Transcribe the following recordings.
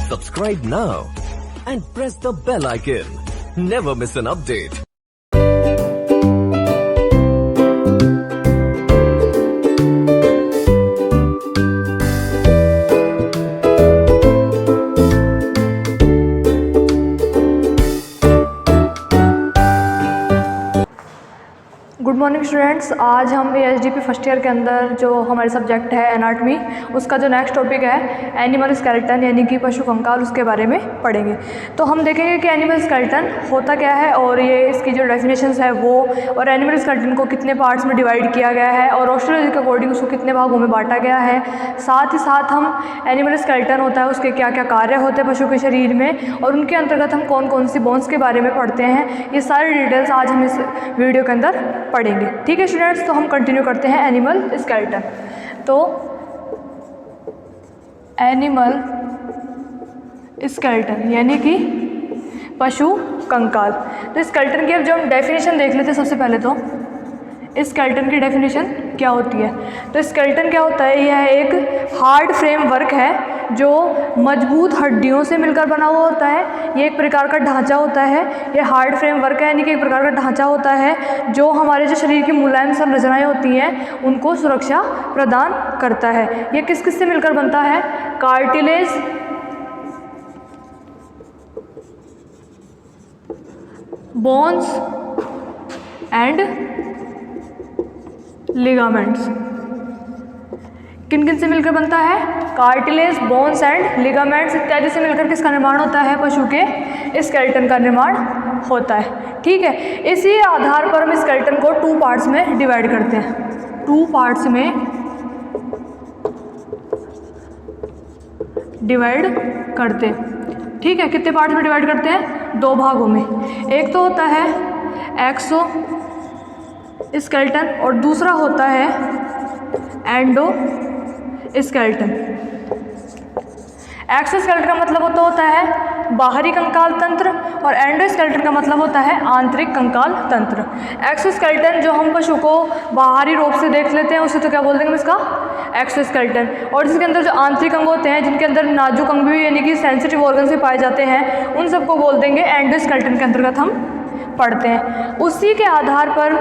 Subscribe now and press the bell icon. Never miss an update. Good morning students. आज हम एएचडीपी first year के अंदर जो हमारे सब्जेक्ट है एनाटॉमी, उसका जो नेक्स्ट टॉपिक है एनिमल स्केलेटन यानी कि पशु कंकाल, उसके बारे में पढ़ेंगे। तो हम देखेंगे कि एनिमल स्केलेटन होता क्या है और ये इसकी जो डेफिनेशंस है वो, और एनिमल स्केलेटन को कितने पार्ट्स में डिवाइड किया गया है और ऑस्ट्रोलॉजी के अकॉर्डिंग उसको कितने भागों में बांटा गया है। साथ ही साथ हम एनिमल स्केलेटन होता है उसके क्या क्या कार्य होते हैं पशु के शरीर में, और उनके अंतर्गत हम कौन कौन सी बोन्स के बारे में पढ़ते हैं। ये सारी डिटेल्स आज हम इस वीडियो के अंदर पढ़ेंगे। ठीक है स्टूडेंट्स, तो हम कंटिन्यू करते हैं एनिमल स्केलेटन। तो एनिमल स्केलेटन यानी कि पशु कंकाल। तो स्केलेटन की अब जो हम डेफिनेशन देख लेते हैं सबसे पहले, तो स्केलेटन की डेफिनेशन क्या होती है। तो स्केलेटन क्या होता है, यह एक हार्ड फ्रेमवर्क है जो मजबूत हड्डियों से मिलकर बना हुआ होता है। ये एक प्रकार का ढांचा होता है, ये हार्ड फ्रेमवर्क है यानी कि एक प्रकार का ढांचा होता है जो हमारे जो शरीर की मुलायम संरचनाएं होती हैं उनको सुरक्षा प्रदान करता है। ये किस किस से मिलकर बनता है, कार्टिलेज, बोन्स एंड लिगामेंट्स। किन किन से मिलकर बनता है, कार्टिलेज, बोन्स एंड लिगामेंट्स इत्यादि से मिलकर किसका निर्माण होता है, पशु के स्केलेटन का निर्माण होता है। ठीक है, इसी आधार पर हम स्केलेटन को 2 पार्ट्स में डिवाइड करते हैं। 2 पार्ट्स में डिवाइड करते हैं। ठीक है, कितने पार्ट्स में डिवाइड करते हैं, 2 भागों में। एक तो होता है एक्सो स्केलेटन और दूसरा होता है एंडो स्केलेटन। एक्सो स्केलेटन का मतलब होता है बाहरी कंकाल तंत्र और एंडो स्केलेटन का मतलब होता है आंतरिक कंकाल तंत्र। एक्सो स्केलेटन जो हम पशु को बाहरी रूप से देख लेते हैं उसे तो क्या बोल देंगे इसका, एक्सो स्केलेटन। और जिसके अंदर जो आंतरिक अंग होते हैं, जिनके अंदर नाजुक अंग भी यानी कि सेंसिटिव ऑर्गन से पाए जाते हैं, उन सबको बोल देंगे एंडो स्केलेटन के अंतर्गत हम पढ़ते हैं। उसी के आधार पर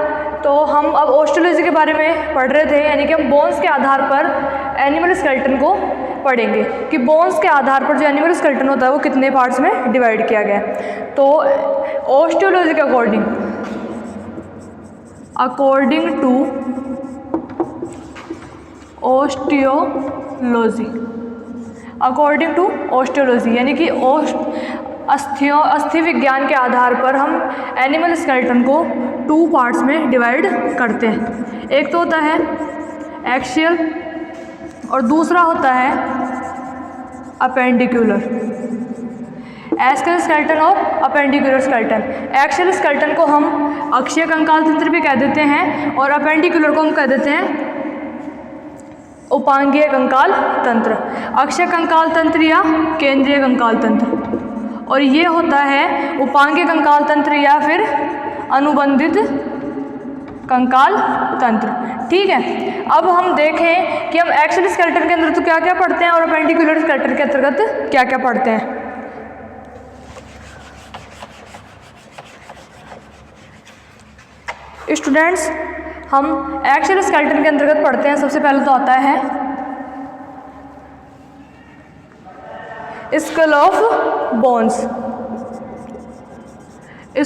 तो हम अब ऑस्ट्रोलॉजी के बारे में पढ़ रहे थे, यानी कि हम बोन्स के आधार पर एनिमल स्केलेटन को पढ़ेंगे कि बोन्स के आधार पर जो एनिमल स्केलेटन होता है वो कितने पार्ट्स में डिवाइड किया गया है। तो ऑस्ट्रोलॉजी के अकॉर्डिंग टू ऑस्टियोलॉजी यानी कि अस्थि विज्ञान के आधार पर हम एनिमल स्केलेटन को 2 पार्ट्स में डिवाइड करते हैं। एक तो होता है एक्सियल और दूसरा होता है अपेंडिकुलर। एक्सियल स्केलेटन और अपेंडिकुलर स्केलेटन। एक्सियल स्केलेटन को हम अक्षीय कंकाल तंत्र भी कह देते हैं और अपेंडिकुलर को हम कह देते हैं उपांगीय कंकाल तंत्र, अक्षीय कंकाल तंत्र या केंद्रीय कंकाल तंत्र। और ये होता है उपांगीय कंकाल तंत्र या फिर अनुबंधित कंकाल तंत्र। ठीक है, अब हम देखें कि हम एक्सियल स्केलेटन के अंदर तो क्या क्या पढ़ते हैं और अपेंडिकुलर स्केलेटन के अंतर्गत क्या क्या पढ़ते हैं। स्टूडेंट्स, हम एक्सियल स्केलेटन के अंतर्गत पढ़ते हैं, सबसे पहले तो आता है skull of bones.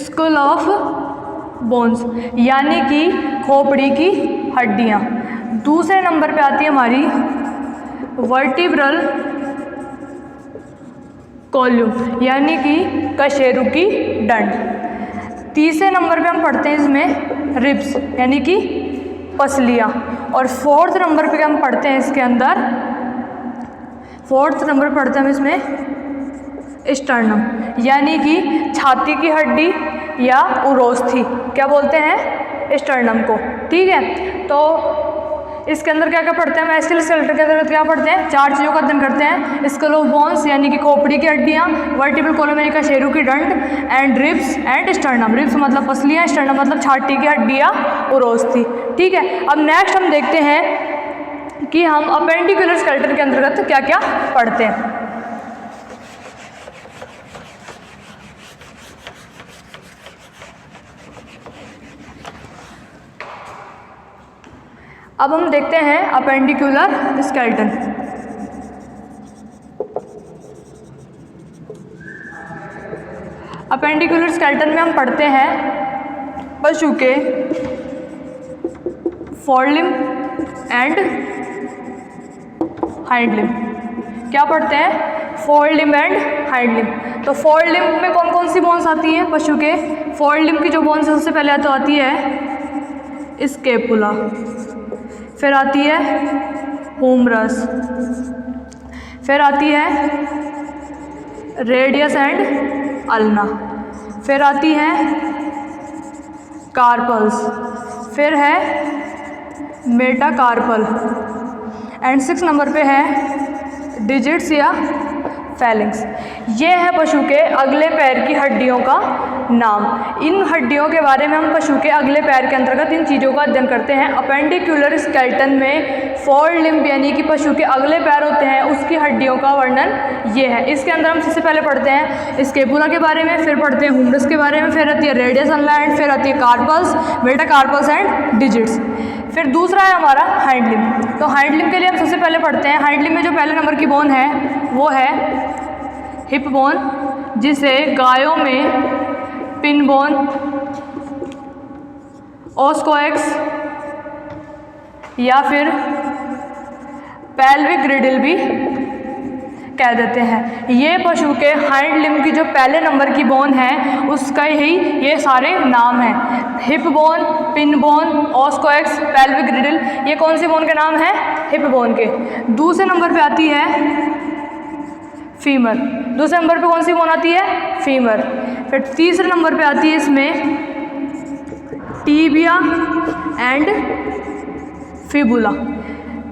Skull of bones यानी कि खोपड़ी की हड्डियाँ। दूसरे नंबर पे आती है हमारी वर्टिब्रल कॉलम यानी कि कशेरुकी डंड। तीसरे नंबर पे हम पढ़ते हैं इसमें रिब्स यानी कि पसलियाँ। और 4th नंबर पे हम पढ़ते हैं इसके अंदर, 4th नंबर पढ़ते हैं हम इसमें स्टर्नम यानी कि छाती की हड्डी या उरोस्थी, क्या बोलते हैं, स्टर्नम को। ठीक है, तो इसके अंदर क्या क्या पढ़ते हैं हम, एक्सियल स्केलेटन के अंदर क्या पढ़ते हैं, 4 चीज़ों का अध्ययन करते हैं। स्कल ऑफ बोन्स यानी कि खोपड़ी की हड्डियाँ, वर्टिब्रल कॉलम यानी कि कशेरुकी डंड, and ribs and sternum. Ribs मतलब पसलियाँ, स्टर्नम मतलब छाती की हड्डियाँ, उरोस्थी। ठीक है, अब नेक्स्ट हम देखते हैं कि हम अपेंडिकुलर स्केलेटन के अंतर्गत क्या क्या पढ़ते हैं। अब हम देखते हैं अपेंडिकुलर स्केलेटन। अपेंडिकुलर स्केलेटन में हम पढ़ते हैं पशु के फोरलिम्ब एंड हाइंड लिम्ब। क्या पढ़ते हैं? फोरलिम्ब एंड हाइंड लिम्ब। तो फोरलिम्ब में कौन कौन सी बोन्स आती हैं पशु के? फोरलिम्ब की जो बोन्स है सबसे पहले तो आती है स्केपुला, फिर आती है हुमरस, फिर आती है रेडियस एंड अल्ना, फिर आती है कार्पल्स, फिर है मेटाकार्पल एंड 6 नंबर पे है डिजिट्स या फैलिंग्स। ये है पशु के अगले पैर की हड्डियों का नाम। इन हड्डियों के बारे में हम पशु के अगले पैर के अंतर्गत इन चीज़ों का अध्ययन करते हैं। अपेंडिकुलर स्केलेटन में फोरलिम्ब यानी कि पशु के अगले पैर होते हैं, उसकी हड्डियों का वर्णन ये है। इसके अंदर हम सबसे पहले पढ़ते हैं स्केपुला के बारे में, फिर पढ़ते हैं हुमरस के बारे में, फिर आती है रेडियस अल्ना एंड फिर आती है कार्पल्स, मेटाकार्पल्स एंड डिजिट्स। फिर दूसरा है हमारा हाइंड लिम्ब। तो हाइंड लिम्ब के लिए हम सबसे पहले पढ़ते हैं, हाइंड लिम्ब में जो पहले नंबर की बोन है वो है हिप बोन, जिसे गायों में पिन बोन, ओस्कोएक्स या फिर पेल्विक ग्रिडल भी कह देते हैं। ये पशु के हाइंड लिम्ब की जो पहले नंबर की बोन है उसका ही ये सारे नाम हैं। हिप बोन, पिन बोन, ओस्कोएक्स, पेल्विक ग्रिडल, ये कौन सी बोन के नाम है? हिप बोन के। दूसरे नंबर पे आती है फीमर। दूसरे नंबर पे कौन सी बोन आती है? फीमर। फिर तीसरे नंबर पे आती है इसमें टीबिया एंड फिबुला।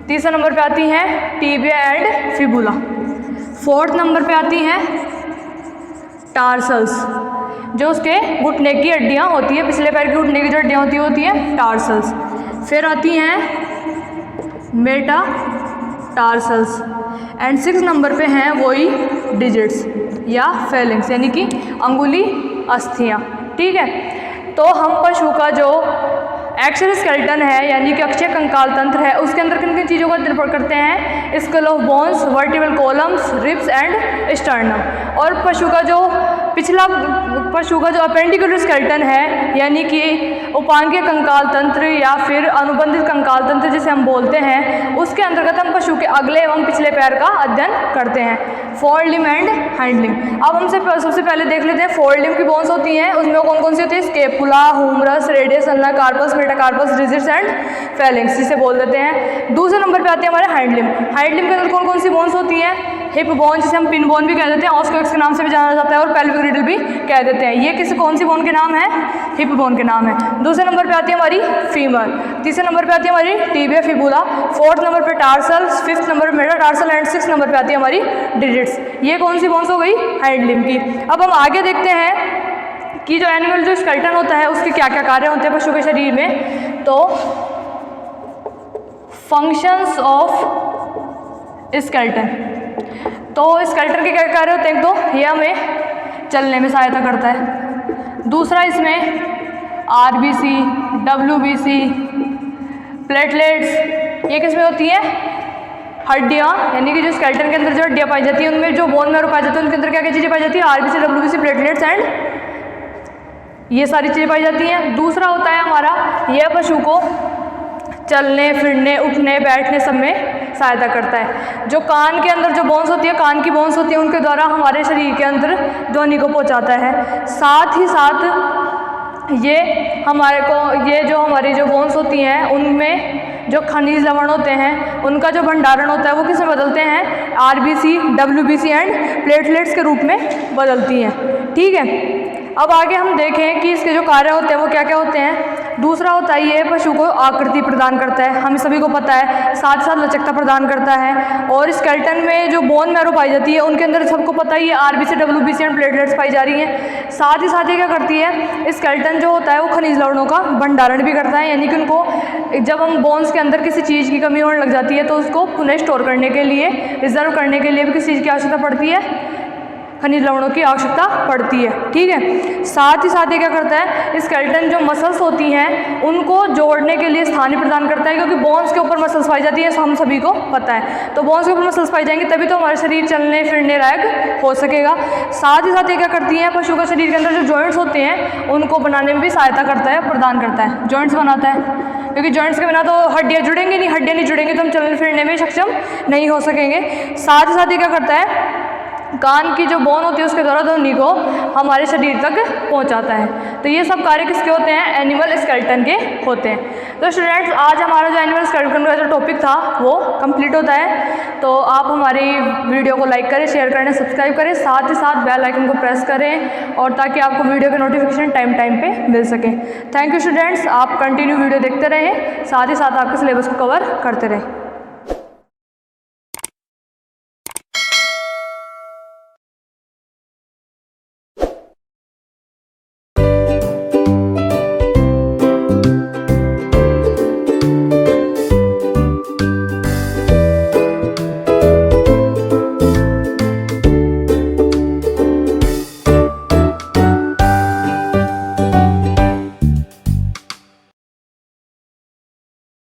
तीसरे नंबर पे आती हैं tibia and fibula. Fourth number पे आती हैं टार्सल्स, जो उसके घुटने की हड्डियाँ होती है, पिछले पैर की घुटने की जो हड्डियाँ होती हैं टार्सल्स। फिर आती हैं मेटा टार्सल्स एंड 6 नंबर पे हैं वही डिजिट्स या फेलिंग्स यानी कि अंगुली अस्थियाँ। ठीक है, तो हम पशु का जो एक्सल स्केलेटन है यानी कि अक्षीय कंकाल तंत्र है उसके अंदर किन किन चीज़ों का अध्ययन करते हैं? Skull of bones, vertebral columns, ribs and sternum. और पशु का जो पिछला पशु का जो अपेंडिकुलर स्केलेटन है यानी कि उपांगीय कंकाल तंत्र या फिर अनुबंधित कंकाल तंत्र जिसे हम बोलते हैं, उसके अंतर्गत हम पशु के अगले एवं पिछले पैर का अध्ययन करते हैं, फोरलिम्ब एंड हाइंड लिम्ब। अब हमसे सबसे पहले देख लेते हैं फोरलिम्ब की बोन्स होती हैं, उसमें कौन कौन सी होती है? Scapula, humerus, radius ulna, carpus, metacarpus, digits and phalanges जिसे बोल देते हैं। दूसरे नंबर पे आते हैं हमारे हाइंड लिम्ब। हाइंड लिम्ब के अंदर कौन कौन सी बोन्स होती हैं? हिप बोन जिसे हम पिन बोन भी कह देते हैं, ओस्कोएक्स के नाम से भी जाना जाता है और पेल्विक ग्रिडल भी कह देते हैं। ये किसी कौन सी बोन के नाम है? हिप बोन के नाम है। दूसरे नंबर पे आती है हमारी फीमर, तीसरे नंबर पे आती है हमारी टीबिया फिबुला, फोर्थ नंबर पे टार्सल्स, फिफ्थ नंबर पे मेटाटार्सल एंड 6 नंबर पे आती है हमारी डिजिट्स। ये कौन सी बोन्स हो गई? हाइंड लिम्ब की। अब हम आगे देखते हैं कि जो एनिमल जो स्केलेटन होता है उसके क्या क्या कार्य होते हैं पशु के शरीर में। तो फंक्शंस ऑफ स्केलेटन, तो स्केलेटन के क्या कार्य होते हैं? तो ये हमें चलने में सहायता करता है। दूसरा इसमें आरबीसी, डब्ल्यूबीसी, प्लेटलेट्स, ये किसमें होती है? हड्डियाँ, यानी कि जो स्केलेटन के अंदर जो हड्डियाँ पाई जाती हैं उनमें जो बोन मैरो पाई जाती है उनके अंदर क्या क्या चीज़ें पाई जाती है? आरबीसी, डब्ल्यूबीसी, प्लेटलेट्स एंड ये सारी चीज़ें पाई जाती हैं। दूसरा होता है हमारा, यह पशु को चलने फिरने, उठने बैठने सब में सहायता करता है। जो कान के अंदर जो बोन्स होती है, कान की बोन्स होती है, उनके द्वारा हमारे शरीर के अंदर ध्वनि को पहुंचाता है। साथ ही साथ ये हमारे को ये जो हमारी जो बोन्स होती हैं उनमें जो खनिज लवण होते हैं उनका जो भंडारण होता है वो किस में बदलते हैं? आरबीसी, डब्ल्यूबीसी एंड प्लेटलेट्स के रूप में बदलती हैं। ठीक है, अब आगे हम देखें कि इसके जो कार्य होते हैं वो क्या क्या होते हैं। दूसरा होता है ये पशु को आकृति प्रदान करता है, हम सभी को पता है, साथ साथ लचकता प्रदान करता है। और स्केलेटन में जो बोन मैरो पाई जाती है उनके अंदर सबको पता ही है आरबीसी, डब्ल्यूबीसी एंड प्लेटलेट्स पाई जा रही हैं। साथ ही क्या करती है? स्केलेटन जो होता है वो खनिज लवणों का भंडारण भी करता है, यानी कि उनको जब हम बोन्स के अंदर किसी चीज़ की कमी होने लग जाती है तो उसको पुनः स्टोर करने के लिए, रिजर्व करने के लिए भी किसी चीज़ की आवश्यकता पड़ती है, खनिज लवणों की आवश्यकता पड़ती है। ठीक है, साथ ही साथ ये क्या करता है, स्केलेटन जो मसल्स होती हैं उनको जोड़ने के लिए स्थान प्रदान करता है, क्योंकि बोन्स के ऊपर मसल्स पाई जाती है, हम सभी को पता है। तो बोन्स के ऊपर मसल्स पाई जाएंगी तभी तो हमारा शरीर चलने फिरने लायक हो सकेगा। साथ ही साथ ये क्या करती हैं, पशु का शरीर के अंदर जो जॉइंट्स होते हैं उनको बनाने में भी सहायता करता है, प्रदान करता है, जॉइंट्स बनाता है, क्योंकि जॉइंट्स के बिना तो हड्डियाँ जुड़ेंगी नहीं, हड्डियाँ नहीं जुड़ेंगी तो हम चलने फिरने में सक्षम नहीं हो सकेंगे। साथ ही साथ ये क्या करता है, कान की जो बोन होती है उसके द्वारा ध्वनि को हमारे शरीर तक पहुंचाता है। तो ये सब कार्य किसके होते हैं, एनिमल स्केलेटन के होते हैं। तो स्टूडेंट्स आज हमारा जो एनिमल स्केलेटन का जो टॉपिक था वो कंप्लीट होता है। तो आप हमारी वीडियो को लाइक करें, शेयर करें, सब्सक्राइब करें, साथ ही साथ बेल आइकन को प्रेस करें और ताकि आपको वीडियो के नोटिफिकेशन टाइम पे मिल सके। थैंक यू स्टूडेंट्स, आप कंटिन्यू वीडियो देखते रहें, साथ ही साथ आपके सिलेबस को कवर करते रहें।